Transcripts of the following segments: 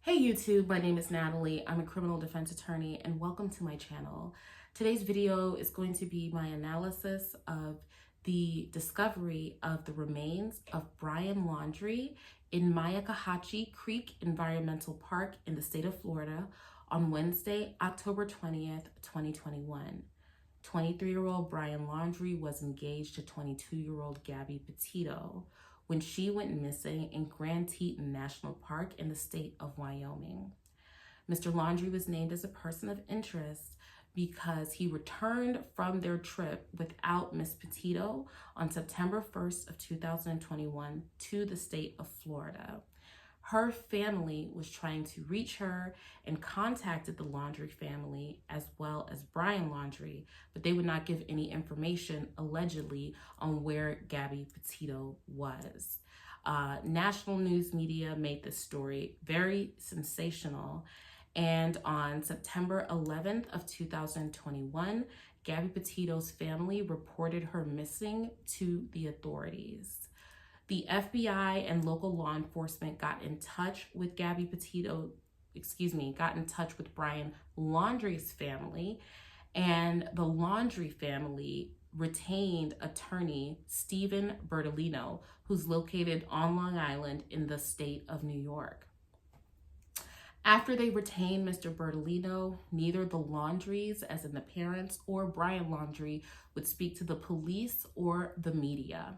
Hey YouTube, my name is Natalie. I'm a criminal defense attorney and welcome to my channel. Today's video is going to be my analysis of the discovery of the remains of Brian Laundrie in Myakkahatchee Creek Environmental Park in the state of Florida on Wednesday, October 20th, 2021. 23-year-old Brian Laundrie was engaged to 22-year-old Gabby Petito when she went missing in Grand Teton National Park in the state of Wyoming. Mr. Laundrie was named as a person of interest because he returned from their trip without Miss Petito on September 1st of 2021 to the state of Florida. Her family was trying to reach her and contacted the Laundrie family as well as Brian Laundrie, but they would not give any information allegedly on where Gabby Petito was. National news media made this story very sensational, and on September 11th of 2021, Gabby Petito's family reported her missing to the authorities. The FBI and local law enforcement got in touch with got in touch with Brian Laundrie's family, and the Laundrie family retained attorney Stephen Bertolino, who's located on Long Island in the state of New York. After they retained Mr. Bertolino, neither the Laundries, as in the parents, or Brian Laundrie would speak to the police or the media.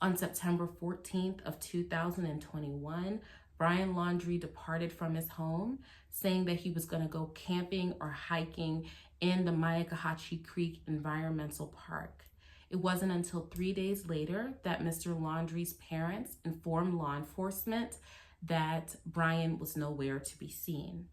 On September 14th of 2021, Brian Laundrie departed from his home, saying that he was going to go camping or hiking in the Myakkahatchee Creek Environmental Park. It wasn't until 3 days later that Mr. Laundrie's parents informed law enforcement that Brian was nowhere to be seen.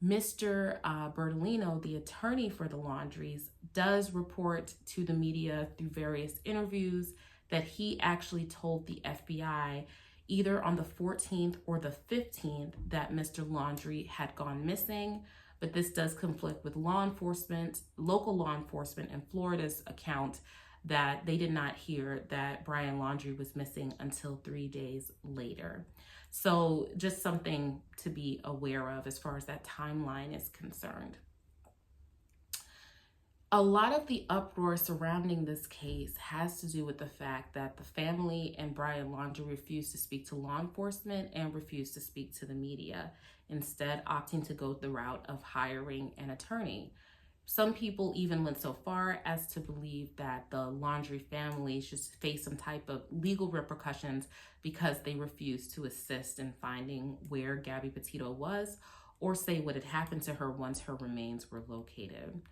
Mr. Bertolino, the attorney for the Laundries, does report to the media through various interviews that he actually told the FBI either on the 14th or the 15th that Mr. Laundrie had gone missing, but this does conflict with local law enforcement in Florida's account that they did not hear that Brian Laundrie was missing until 3 days later. So just something to be aware of as far as that timeline is concerned. A lot of the uproar surrounding this case has to do with the fact that the family and Brian Laundrie refused to speak to law enforcement and refused to speak to the media, instead opting to go the route of hiring an attorney. Some people even went so far as to believe that the Laundrie family should face some type of legal repercussions because they refused to assist in finding where Gabby Petito was or say what had happened to her once her remains were located.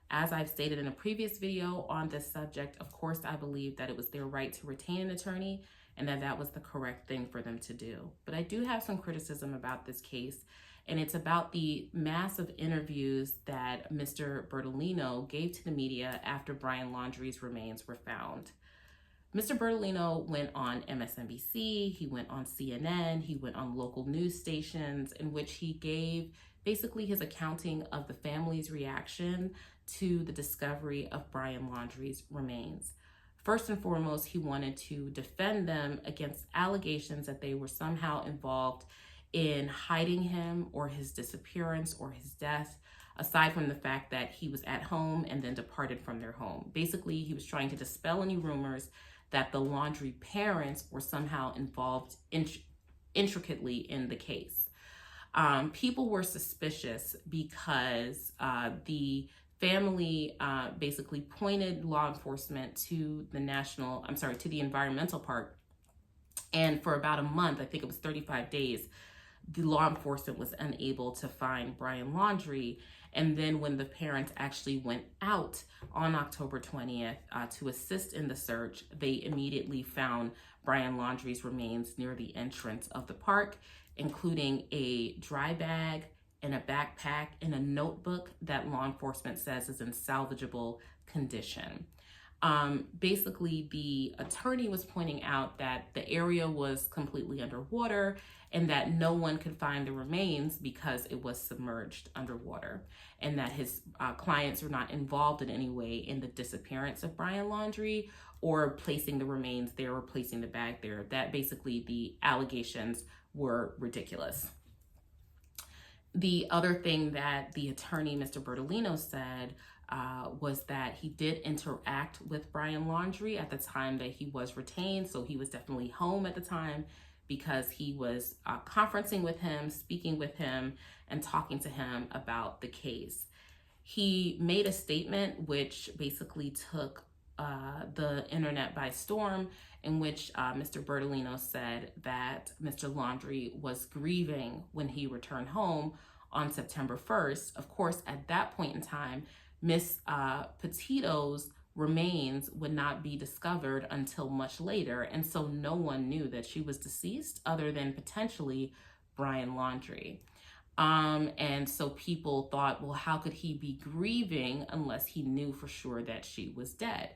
As I've stated in a previous video on this subject, of course, I believe that it was their right to retain an attorney and that that was the correct thing for them to do. But I do have some criticism about this case, and it's about the massive interviews that Mr. Bertolino gave to the media after Brian Laundrie's remains were found. Mr. Bertolino went on MSNBC, he went on CNN, he went on local news stations in which he gave basically his accounting of the family's reaction to the discovery of Brian Laundrie's remains. First and foremost, he wanted to defend them against allegations that they were somehow involved in hiding him or his disappearance or his death, aside from the fact that he was at home and then departed from their home. Basically, he was trying to dispel any rumors that the Laundrie parents were somehow involved intricately in the case. People were suspicious because the family basically pointed law enforcement to the environmental park. And for about a month, I think it was 35 days, the law enforcement was unable to find Brian Laundrie. And then when the parents actually went out on October 20th to assist in the search, they immediately found Brian Laundrie's remains near the entrance of the park, including a dry bag and a backpack and a notebook that law enforcement says is in salvageable condition. Basically, the attorney was pointing out that the area was completely underwater and that no one could find the remains because it was submerged underwater, and that his clients were not involved in any way in the disappearance of Brian Laundrie or placing the remains there or placing the bag there. That basically the allegations were ridiculous. The other thing that the attorney, Mr. Bertolino, said was that he did interact with Brian Laundrie at the time that he was retained. So he was definitely home at the time because he was conferencing with him, speaking with him, and talking to him about the case. He made a statement which basically took the internet by storm, in which Mr. Bertolino said that Mr. Laundrie was grieving when he returned home on September 1st. Of course, at that point in time, Miss Petito's remains would not be discovered until much later, and so no one knew that she was deceased other than potentially Brian Laundrie. And so people thought, well, how could he be grieving unless he knew for sure that she was dead?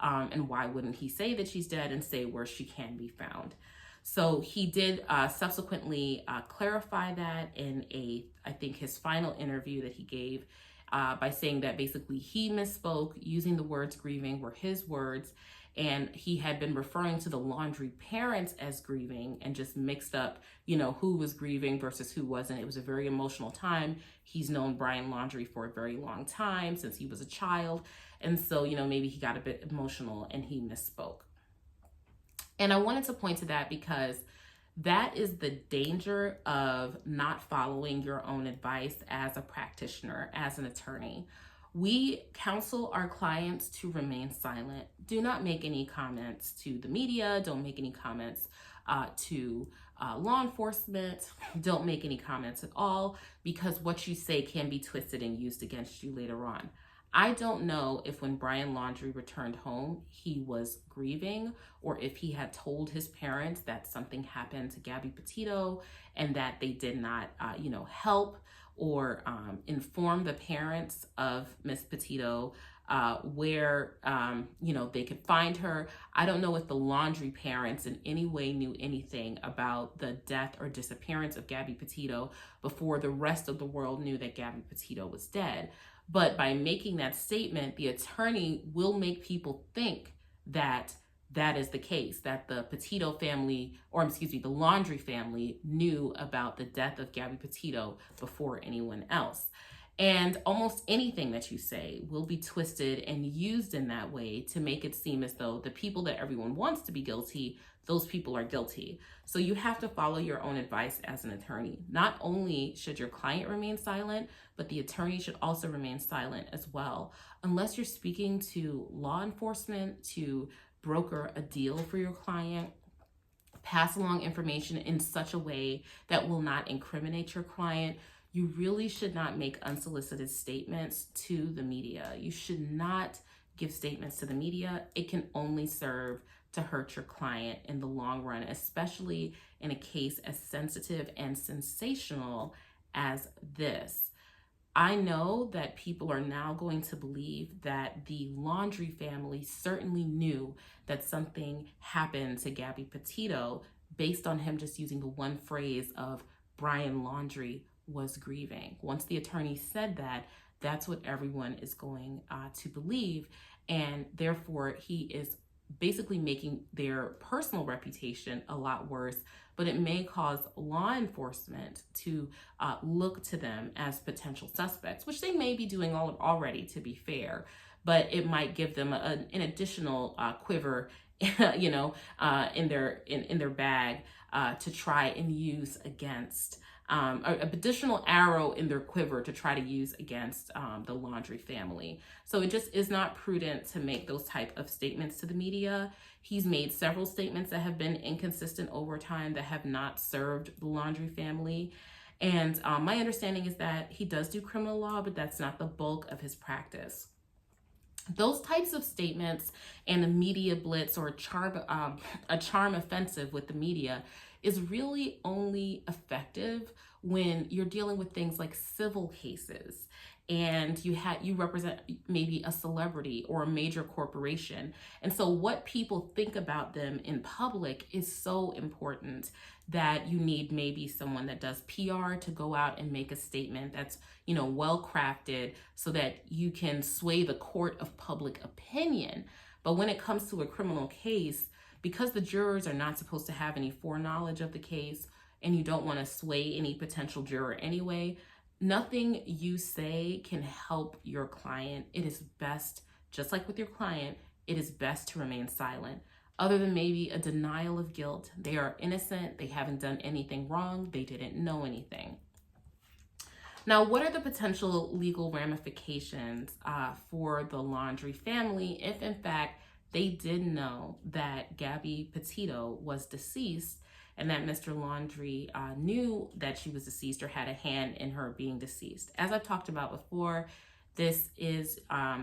And why wouldn't he say that she's dead and say where she can be found? So he did subsequently clarify that in I think his final interview that he gave by saying that basically he misspoke. Using the words grieving were his words, and he had been referring to the Laundrie parents as grieving and just mixed up, who was grieving versus who wasn't. It was a very emotional time. He's known Brian Laundrie for a very long time, since he was a child. And so, maybe he got a bit emotional and he misspoke. And I wanted to point to that because that is the danger of not following your own advice as a practitioner, as an attorney. We counsel our clients to remain silent. Do not make any comments to the media. Don't make any comments to law enforcement. Don't make any comments at all, because what you say can be twisted and used against you later on. I don't know if when Brian Laundrie returned home, he was grieving, or if he had told his parents that something happened to Gabby Petito and that they did not, help or inform the parents of Miss Petito where, they could find her. I don't know if the Laundrie parents in any way knew anything about the death or disappearance of Gabby Petito before the rest of the world knew that Gabby Petito was dead. But by making that statement, the attorney will make people think that that is the case, that the Petito family, the Laundrie family knew about the death of Gabby Petito before anyone else. And almost anything that you say will be twisted and used in that way to make it seem as though the people that everyone wants to be guilty, those people are guilty. So you have to follow your own advice as an attorney. Not only should your client remain silent, but the attorney should also remain silent as well. Unless you're speaking to law enforcement to broker a deal for your client, pass along information in such a way that will not incriminate your client, you really should not make unsolicited statements to the media. You should not give statements to the media. It can only serve to hurt your client in the long run, especially in a case as sensitive and sensational as this. I know that people are now going to believe that the Laundrie family certainly knew that something happened to Gabby Petito based on him just using the one phrase of Brian Laundrie was grieving. Once the attorney said that, that's what everyone is going to believe. And therefore, he is basically making their personal reputation a lot worse, but it may cause law enforcement to look to them as potential suspects, which they may be doing already, to be fair, but it might give them an additional quiver, in their bag to try and use against an additional arrow in their quiver to try to use against the Laundrie family. So it just is not prudent to make those type of statements to the media. He's made several statements that have been inconsistent over time that have not served the Laundrie family. And my understanding is that he does do criminal law, but that's not the bulk of his practice. Those types of statements and the media blitz or a charm offensive with the media is really only effective when you're dealing with things like civil cases and you represent maybe a celebrity or a major corporation. And so what people think about them in public is so important that you need maybe someone that does PR to go out and make a statement that's, well crafted so that you can sway the court of public opinion. But when it comes to a criminal case, because the jurors are not supposed to have any foreknowledge of the case and you don't want to sway any potential juror anyway, Nothing you say can help your client. It is best, just like with your client, it is best to remain silent. Other than maybe a denial of guilt. They are innocent. They haven't done anything wrong. They didn't know anything. Now, what are the potential legal ramifications for the Laundrie family if, in fact, they did know that Gabby Petito was deceased and that Mr. Laundrie knew that she was deceased or had a hand in her being deceased? As I've talked about before, this is a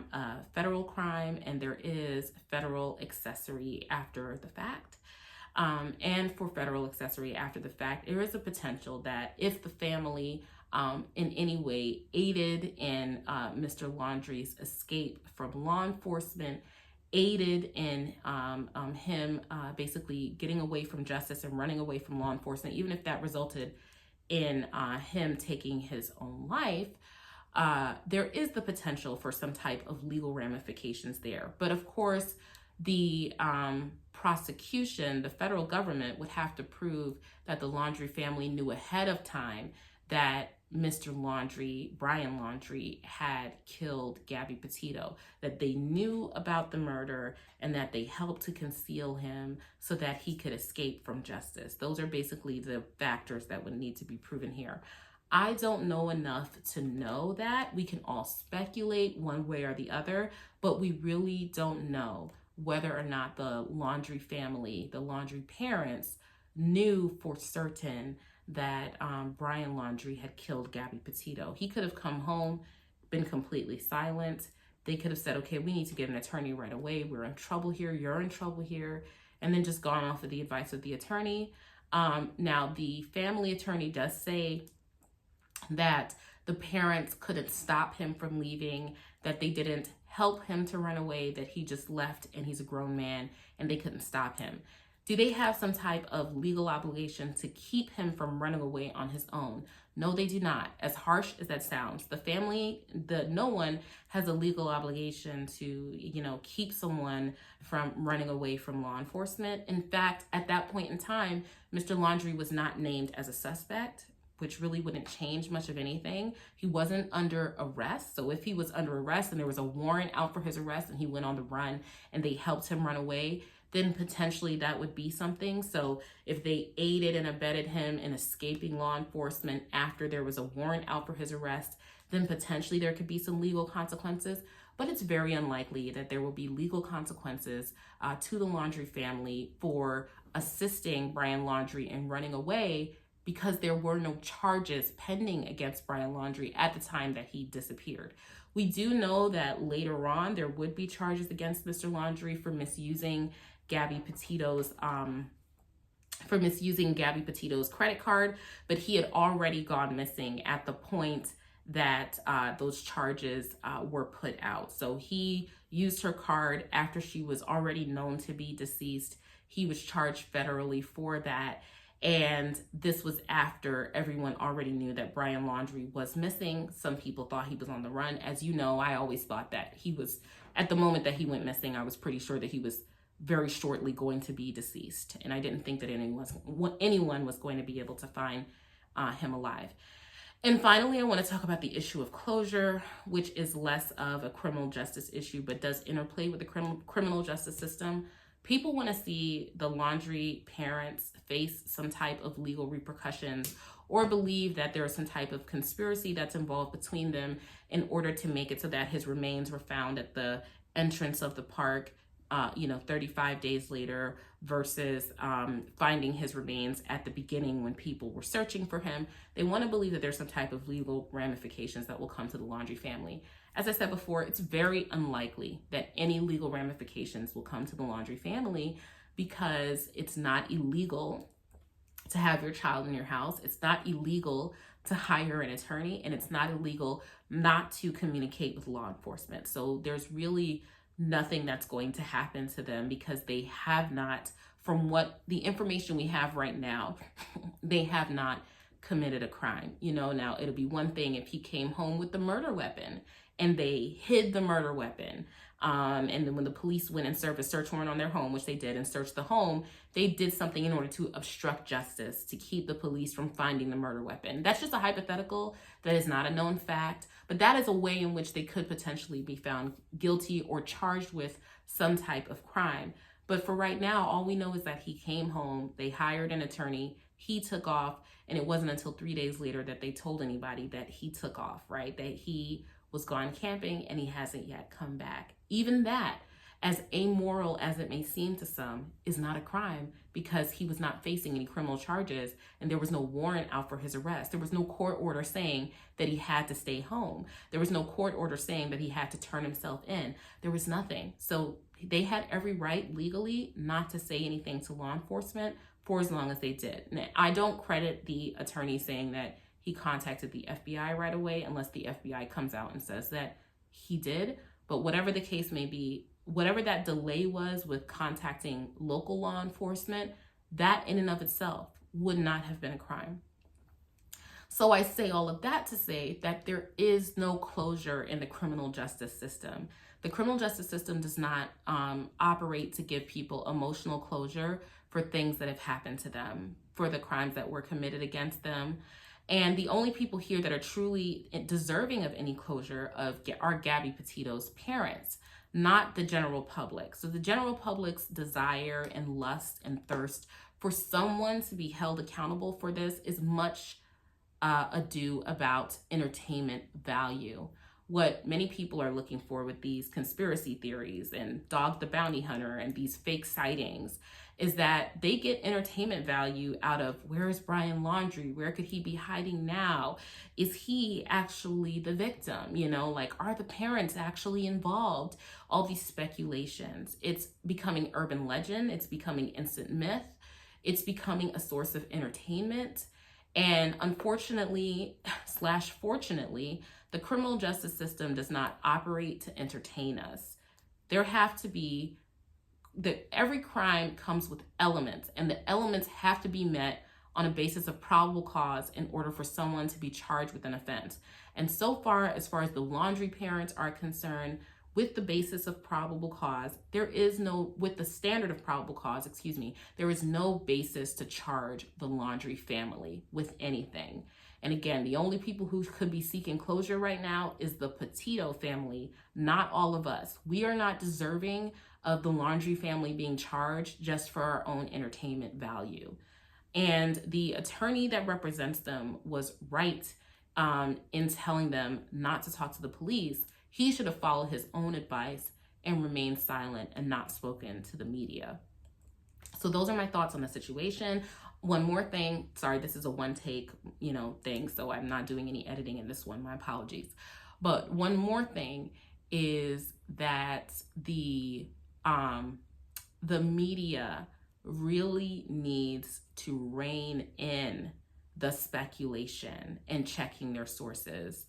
federal crime, and there is federal accessory after the fact. And for federal accessory after the fact, there is a potential that if the family in any way aided in Mr. Laundrie's escape from law enforcement, aided in him basically getting away from justice and running away from law enforcement, even if that resulted in him taking his own life, there is the potential for some type of legal ramifications there. But of course, the prosecution, the federal government, would have to prove that the Laundrie family knew ahead of time that Mr. Laundrie, Brian Laundrie, had killed Gabby Petito, that they knew about the murder and that they helped to conceal him so that he could escape from justice. Those are basically the factors that would need to be proven here. I don't know enough to know that. We can all speculate one way or the other, but we really don't know whether or not the Laundrie family, the Laundrie parents, knew for certain that Brian Laundrie had killed Gabby Petito. He could have come home, been completely silent. They could have said, okay, we need to get an attorney right away. We're in trouble here. You're in trouble here. And then just gone off of the advice of the attorney. Now, the family attorney does say that the parents couldn't stop him from leaving, that they didn't help him to run away, that he just left and he's a grown man and they couldn't stop him. Do they have some type of legal obligation to keep him from running away on his own? No, they do not. As harsh as that sounds, the family, no one has a legal obligation to, keep someone from running away from law enforcement. In fact, at that point in time, Mr. Laundrie was not named as a suspect, which really wouldn't change much of anything. He wasn't under arrest. So if he was under arrest and there was a warrant out for his arrest and he went on the run and they helped him run away, then potentially that would be something. So if they aided and abetted him in escaping law enforcement after there was a warrant out for his arrest, then potentially there could be some legal consequences. But it's very unlikely that there will be legal consequences to the Laundrie family for assisting Brian Laundrie in running away, because there were no charges pending against Brian Laundrie at the time that he disappeared. We do know that later on there would be charges against Mr. Laundrie for misusing Gabby Petito's credit card, but he had already gone missing at the point that those charges were put out. So he used her card after she was already known to be deceased. He was charged federally for that. And this was after everyone already knew that Brian Laundrie was missing. Some people thought he was on the run. As you know, I always thought that he was, at the moment that he went missing, I was pretty sure that he was very shortly going to be deceased. And I didn't think that anyone was going to be able to find him alive. And finally, I want to talk about the issue of closure, which is less of a criminal justice issue, but does interplay with the criminal justice system. People want to see the Laundrie parents face some type of legal repercussions or believe that there is some type of conspiracy that's involved between them in order to make it so that his remains were found at the entrance of the park, 35 days later versus finding his remains at the beginning when people were searching for him. They want to believe that there's some type of legal ramifications that will come to the Laundrie family. As I said before, it's very unlikely that any legal ramifications will come to the Laundrie family because it's not illegal to have your child in your house. It's not illegal to hire an attorney, and it's not illegal not to communicate with law enforcement. So there's really nothing that's going to happen to them because they have not, from what the information we have right now, they have not committed a crime. Now it'll be one thing if he came home with the murder weapon and they hid the murder weapon And then when the police went and served a search warrant on their home, which they did, and searched the home, they did something in order to obstruct justice, to keep the police from finding the murder weapon. That's just a hypothetical. That is not a known fact, but that is a way in which they could potentially be found guilty or charged with some type of crime. But for right now, all we know is that he came home, they hired an attorney, he took off, and it wasn't until 3 days later that they told anybody that he took off, right? That he was gone camping and he hasn't yet come back. Even that, as amoral as it may seem to some, is not a crime because he was not facing any criminal charges and there was no warrant out for his arrest. There was no court order saying that he had to stay home. There was no court order saying that he had to turn himself in. There was nothing. So they had every right legally not to say anything to law enforcement for as long as they did. Now, I don't credit the attorney saying that he contacted the FBI right away unless the FBI comes out and says that he did. But whatever the case may be, whatever that delay was with contacting local law enforcement, that in and of itself would not have been a crime. So I say all of that to say that there is no closure in the criminal justice system. The criminal justice system does not operate to give people emotional closure for things that have happened to them, for the crimes that were committed against them. And the only people here that are truly deserving of any closure are Gabby Petito's parents, not the general public. So the general public's desire and lust and thirst for someone to be held accountable for this is much ado about entertainment value. What many people are looking for with these conspiracy theories and Dog the Bounty Hunter and these fake sightings is that they get entertainment value out of, where is Brian Laundrie? Where could he be hiding now? Is he actually the victim? You know, like, are the parents actually involved? All these speculations. It's becoming urban legend. It's becoming instant myth. It's becoming a source of entertainment. And unfortunately, / fortunately, the criminal justice system does not operate to entertain us. There have to be every crime comes with elements, and the elements have to be met on a basis of probable cause in order for someone to be charged with an offense. And so far as the Laundrie parents are concerned, with the basis of probable cause, with the standard of probable cause, there is no basis to charge the Laundrie family with anything. And again, the only people who could be seeking closure right now is the Petito family, not all of us. We are not deserving of the Laundrie family being charged just for our own entertainment value. And the attorney that represents them was right in telling them not to talk to the police. He should have followed his own advice and remained silent and not spoken to the media. So those are my thoughts on the situation. One more thing, sorry, this is a one take, thing, so I'm not doing any editing in this one, my apologies. But one more thing is that the media really needs to rein in the speculation and checking their sources.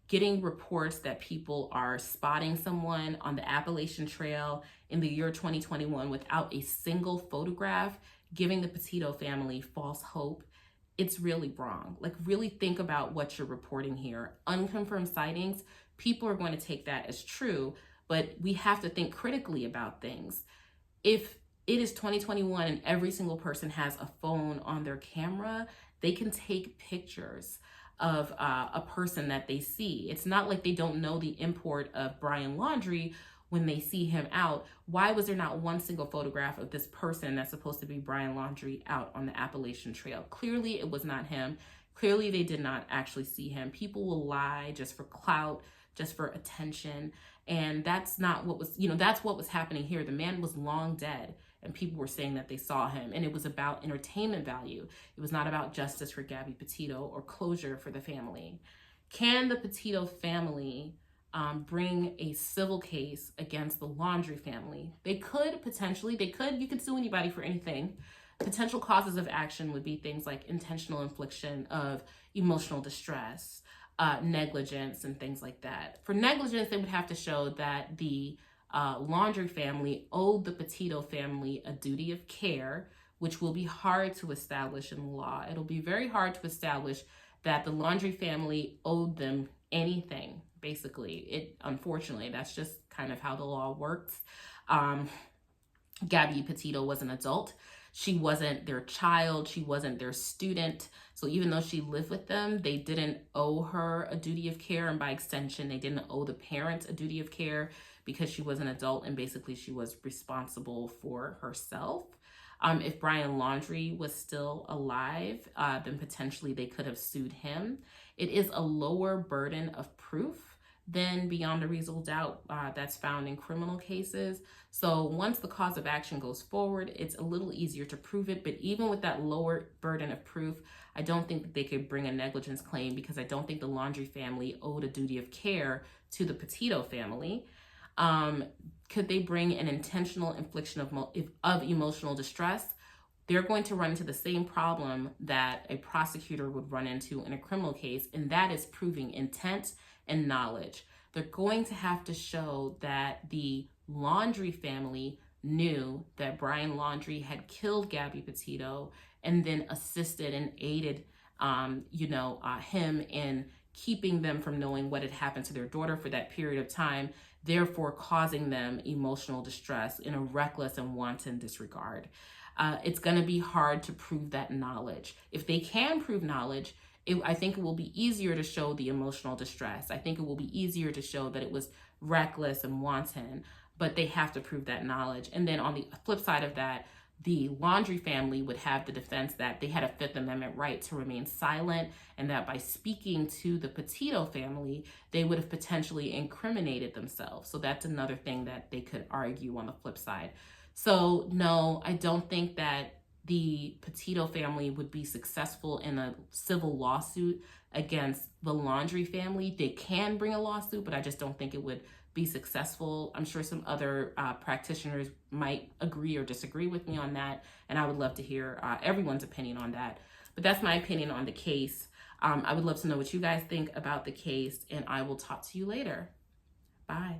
Getting reports that people are spotting someone on the Appalachian Trail in the year 2021 without a single photograph, giving the Petito family false hope, it's really wrong. Like, really think about what you're reporting here. Unconfirmed sightings, people are going to take that as true, but we have to think critically about things. If it is 2021 and every single person has a phone on their camera, they can take pictures of a person that they see. It's not like they don't know the import of Brian Laundrie when they see him out. Why was there not one single photograph of this person that's supposed to be Brian Laundrie out on the Appalachian Trail? Clearly it was not him. Clearly they did not actually see him. People will lie just for clout, just for attention. And that's not what was, that's what was happening here. The man was long dead and people were saying that they saw him, and it was about entertainment value. It was not about justice for Gabby Petito or closure for the family. Can the Petito family bring a civil case against the Laundrie family? They could potentially, you could sue anybody for anything. Potential causes of action would be things like intentional infliction of emotional distress, negligence, and things like that. For negligence, they would have to show that the Laundrie family owed the Petito family a duty of care, which will be hard to establish in the law. It'll be very hard to establish that the Laundrie family owed them anything. basically. Unfortunately, that's just kind of how the law works. Gabby Petito was an adult. She wasn't their child. She wasn't their student. So even though she lived with them, they didn't owe her a duty of care. And by extension, they didn't owe the parents a duty of care because she was an adult and basically she was responsible for herself. If Brian Laundrie was still alive, then potentially they could have sued him. It is a lower burden of proof than beyond a reasonable doubt that's found in criminal cases. So once the cause of action goes forward, it's a little easier to prove it. But even with that lower burden of proof, I don't think that they could bring a negligence claim because I don't think the Laundrie family owed a duty of care to the Petito family. Could they bring an intentional infliction of emotional distress? They're going to run into the same problem that a prosecutor would run into in a criminal case, and that is proving intent and knowledge. They're going to have to show that the Laundrie family knew that Brian Laundrie had killed Gabby Petito and then assisted and aided him in keeping them from knowing what had happened to their daughter for that period of time, therefore causing them emotional distress in a reckless and wanton disregard. It's going to be hard to prove that knowledge. If they can prove knowledge, I think it will be easier to show the emotional distress. I think it will be easier to show that it was reckless and wanton, but they have to prove that knowledge. And then on the flip side of that, the Laundrie family would have the defense that they had a Fifth Amendment right to remain silent and that by speaking to the Petito family, they would have potentially incriminated themselves. So that's another thing that they could argue on the flip side. So no, I don't think that the Petito family would be successful in a civil lawsuit against the Laundrie family. They can bring a lawsuit, but I just don't think it would be successful. I'm sure some other practitioners might agree or disagree with me on that, and I would love to hear everyone's opinion on that. But that's my opinion on the case. I would love to know what you guys think about the case, and I will talk to you later. Bye.